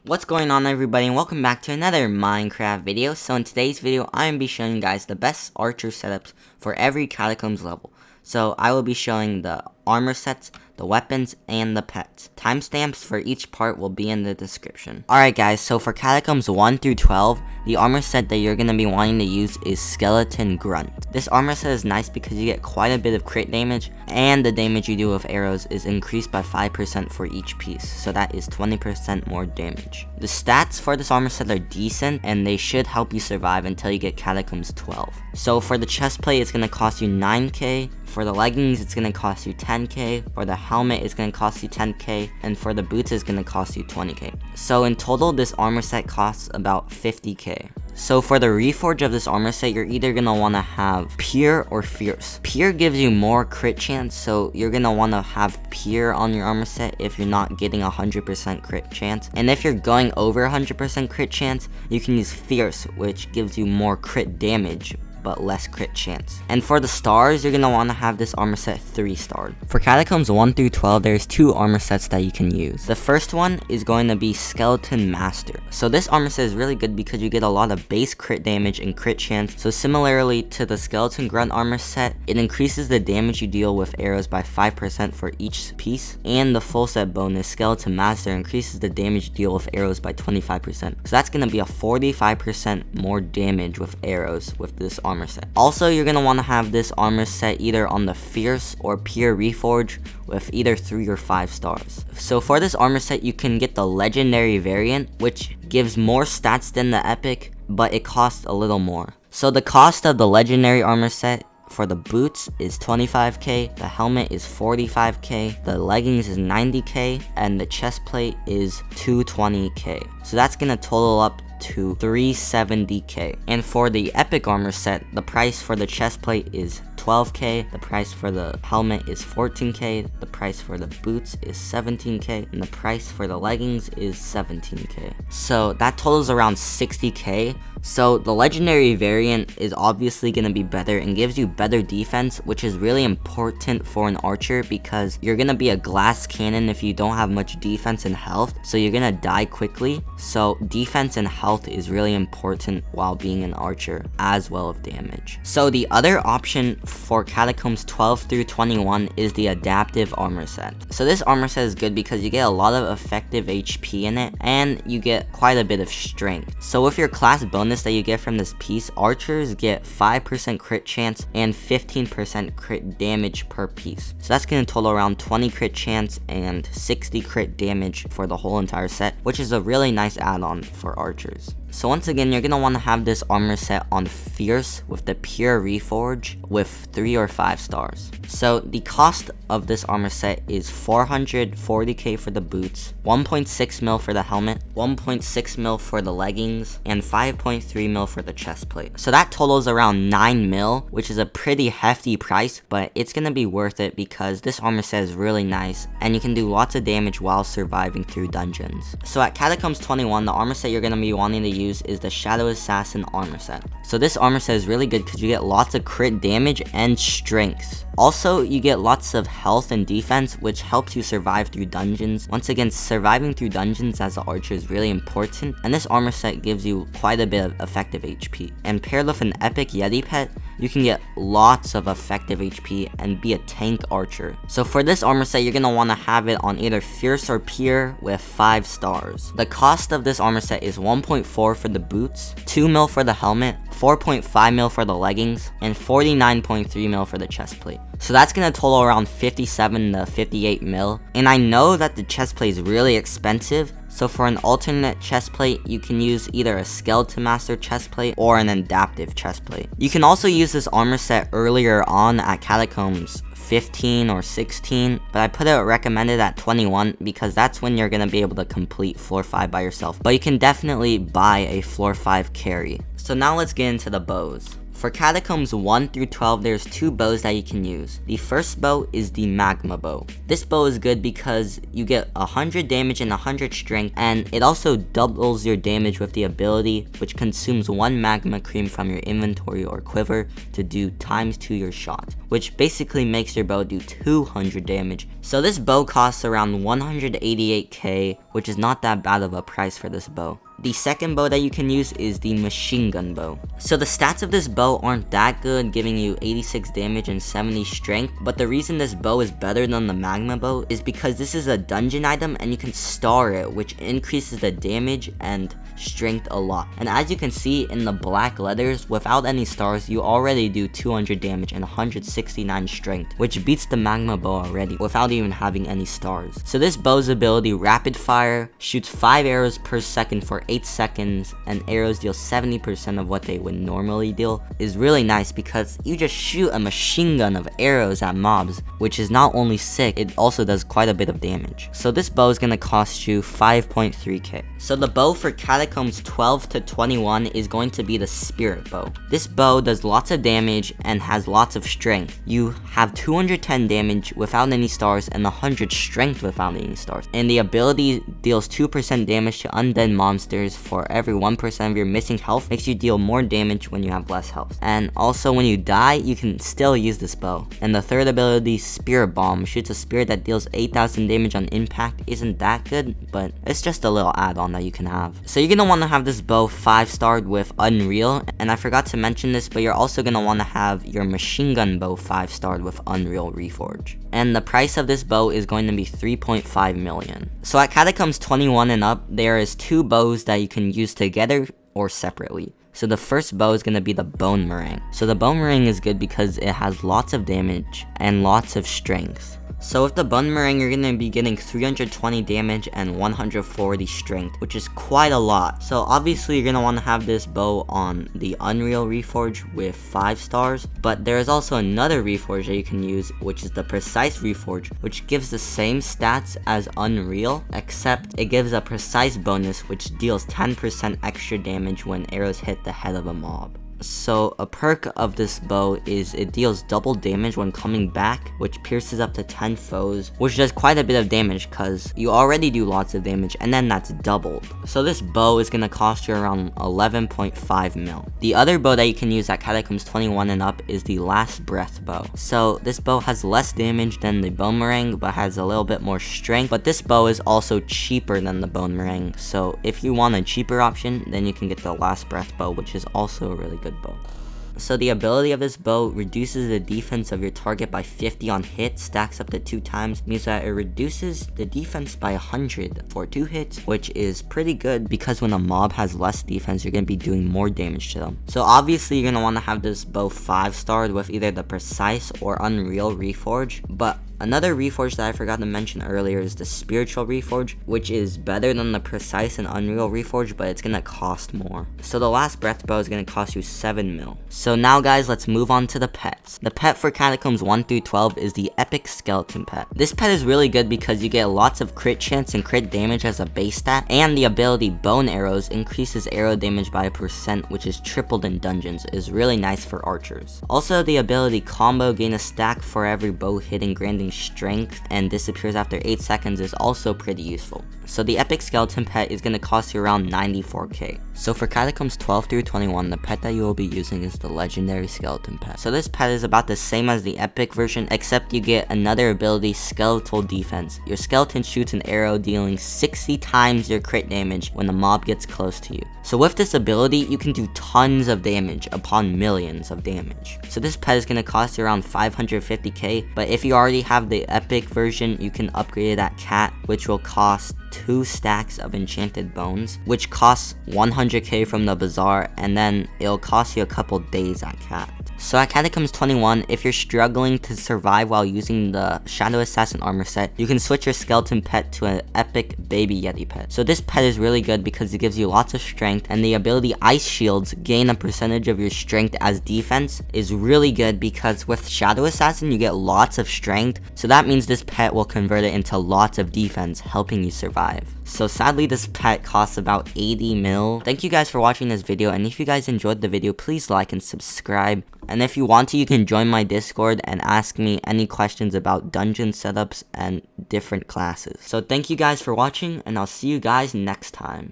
What's going on, everybody, and welcome back to another Minecraft video. So in today's video, I'm going to be showing you guys the best archer setups for every Catacombs level. So I will be showing the armor sets, the weapons, and the pets. Timestamps for each part will be in the description. Alright guys, so for Catacombs 1 through 12, the armor set that you're going to be wanting to use is Skeleton Grunt. This armor set is nice because you get quite a bit of crit damage, and the damage you do with arrows is increased by 5% for each piece, so that is 20% more damage. The stats for this armor set are decent, and they should help you survive until you get Catacombs 12. So for the chestplate, it's going to cost you 9k. For the leggings, it's going to cost you 10k, for the helmet, it's going to cost you 10k, and for the boots, it's going to cost you 20k. So in total, this armor set costs about 50k. So for the reforge of this armor set, you're either going to want to have Pure or Fierce. Pure gives you more crit chance, so you're going to want to have Pure on your armor set if you're not getting 100% crit chance. And if you're going over 100% crit chance, you can use Fierce, which gives you more crit damage but less crit chance. And for the stars, you're going to want to have this armor set 3-starred. For Catacombs 1 through 12, there's 2 armor sets that you can use. The first one is going to be Skeleton Master. So this armor set is really good because you get a lot of base crit damage and crit chance. So similarly to the Skeleton Grunt armor set, it increases the damage you deal with arrows by 5% for each piece. And the full set bonus, Skeleton Master, increases the damage you deal with arrows by 25%. So that's going to be a 45% more damage with arrows with this armor set. Also, you're going to want to have this armor set either on the Fierce or Pure Reforge with either 3 or 5 stars. So for this armor set, you can get the legendary variant, which gives more stats than the epic, but it costs a little more. So the cost of the legendary armor set for the boots is 25k, the helmet is 45k, the leggings is 90k, and the chest plate is 220k. So that's gonna total up to 370k. And for the epic armor set, the price for the chest plate is 12k, the price for the helmet is 14k, the price for the boots is 17k, and the price for the leggings is 17k. So that totals around 60k. So the legendary variant is obviously going to be better and gives you better defense, which is really important for an archer because you're going to be a glass cannon if you don't have much defense and health, so you're going to die quickly. So defense and health is really important while being an archer, as well as damage. So the other option for Catacombs 12 through 21 is the adaptive armor set. So this armor set is good because you get a lot of effective HP in it, and you get quite a bit of strength. So with your class bonus that you get from this piece, archers get 5% crit chance and 15% crit damage per piece. So that's going to total around 20 crit chance and 60 crit damage for the whole entire set, which is a really nice add-on for archers. So once again, you're going to want to have this armor set on Fierce with the Pure Reforge with 3 or 5 stars. So the cost of this armor set is 440k for the boots, 1.6 mil for the helmet, 1.6 mil for the leggings, and 5.3 mil for the chest plate. So that totals around 9 mil, which is a pretty hefty price, but it's going to be worth it because this armor set is really nice and you can do lots of damage while surviving through dungeons. So at Catacombs 21, the armor set you're going to be wanting to use is the Shadow Assassin armor set. So this armor set is really good because you get lots of crit damage and strength. Also, you get lots of health and defense, which helps you survive through dungeons. Once again, surviving through dungeons as an archer is really important, and this armor set gives you quite a bit of effective HP. And paired with an epic yeti pet, you can get lots of effective HP and be a tank archer. So for this armor set, you're going to want to have it on either Fierce or Pure with 5 stars. The cost of this armor set is 1.4 for the boots, 2 mil for the helmet, 4.5 mil for the leggings, and 49.3 mil for the chest plate. So that's going to total around 57 to 58 mil. And I know that the chest plate is really expensive, so for an alternate chest plate, you can use either a Skeleton Master chest plate or an adaptive chest plate. You can also use this armor set earlier on at Catacombs 15 or 16, but I put it recommended at 21 because that's when you're going to be able to complete floor 5 by yourself. But you can definitely buy a floor 5 carry. So now let's get into the bows. For Catacombs 1 through 12, there's 2 bows that you can use. The first bow is the magma bow. This bow is good because you get 100 damage and 100 strength, and it also doubles your damage with the ability which consumes 1 magma cream from your inventory or quiver to do ×2 your shot, which basically makes your bow do 200 damage. So this bow costs around 188k, which is not that bad of a price for this bow. The second bow that you can use is the machine gun bow. So the stats of this bow aren't that good, giving you 86 damage and 70 strength, but the reason this bow is better than the magma bow is because this is a dungeon item and you can star it, which increases the damage and strength a lot. And as you can see in the black letters, without any stars, you already do 200 damage and 169 strength, which beats the magma bow already without even having any stars. So this bow's ability, rapid fire, shoots 5 arrows per second for 8 seconds, and arrows deal 70% of what they would normally deal, is really nice because you just shoot a machine gun of arrows at mobs, which is not only sick, it also does quite a bit of damage. So this bow is gonna cost you 5.3k. So the bow for Catacombs 12 to 21 is going to be the spirit bow. This bow does lots of damage and has lots of strength. You have 210 damage without any stars and 100 strength without any stars. And the ability deals 2% damage to undead monsters for every 1% of your missing health, makes you deal more damage when you have less health. And also when you die, you can still use this bow. And the third ability, Spirit Bomb, shoots a spirit that deals 8,000 damage on impact. Isn't that good, but it's just a little add-on that you can have. So you're gonna want to have this bow 5-starred with Unreal, and I forgot to mention this, but you're also gonna want to have your machine gun bow 5-starred with Unreal Reforge. And the price of this bow is going to be 3.5 million. So at Catacombs 21 and up, there is 2 bows that you can use together or separately. So the first bow is going to be the bonemerang. So the bonemerang is good because it has lots of damage and lots of strength. So with the bonemerang, you're going to be getting 320 damage and 140 strength, which is quite a lot. So obviously you're going to want to have this bow on the Unreal Reforge with 5 stars, but there is also another Reforge that you can use, which is the Precise Reforge, which gives the same stats as Unreal, except it gives a precise bonus which deals 10% extra damage when arrows hit the head of a mob. So a perk of this bow is it deals double damage when coming back, which pierces up to 10 foes, which does quite a bit of damage because you already do lots of damage and then that's doubled. So this bow is going to cost you around 11.5 mil. The other bow that you can use at Catacombs 21 and up is the Last Breath bow. So this bow has less damage than the bonemerang but has a little bit more strength, but this bow is also cheaper than the bonemerang. So if you want a cheaper option, then you can get the Last Breath bow, which is also a really good bow. So the ability of this bow reduces the defense of your target by 50 on hit, stacks up to 2 times, means that it reduces the defense by 100 for 2 hits, which is pretty good because when a mob has less defense, you're going to be doing more damage to them. So obviously you're going to want to have this bow 5-starred with either the Precise or Unreal Reforge, but another Reforge that I forgot to mention earlier is the Spiritual Reforge, which is better than the Precise and Unreal Reforge, but it's gonna cost more. So the Last Breath bow is gonna cost you 7 mil. So now guys, let's move on to the pets. The pet for Catacombs 1 through 12 is the Epic Skeleton pet. This pet is really good because you get lots of crit chance and crit damage as a base stat, and the ability Bone Arrows increases arrow damage by 1%, which is tripled in dungeons. It is really nice for archers. Also the ability Combo, gain a stack for every bow hitting, granting strength and disappears after 8 seconds, is also pretty useful. So the Epic Skeleton pet is going to cost you around 94k. So for Catacombs 12 through 21, the pet that you will be using is the Legendary Skeleton pet. So this pet is about the same as the Epic version, except you get another ability, Skeletal Defense. Your skeleton shoots an arrow dealing 60 times your crit damage when the mob gets close to you. So with this ability, you can do tons of damage upon millions of damage. So this pet is going to cost you around 550k, but if you already have the Epic version, you can upgrade it at Cat, which will cost 2 stacks of enchanted bones, which costs 100k from the bazaar, and then it'll cost you a couple days at Cat. So at Catacombs 21, if you're struggling to survive while using the Shadow Assassin armor set, you can switch your skeleton pet to an epic baby yeti pet. So this pet is really good because it gives you lots of strength, and the ability Ice Shields gain a percentage of your strength as defense is really good because with Shadow Assassin you get lots of strength, so that means this pet will convert it into lots of defense, helping you survive. So sadly this pet costs about 80 mil. Thank you guys for watching this video, and if you guys enjoyed the video, please like and subscribe. And if you want to, you can join my Discord and ask me any questions about dungeon setups and different classes. So thank you guys for watching, and I'll see you guys next time.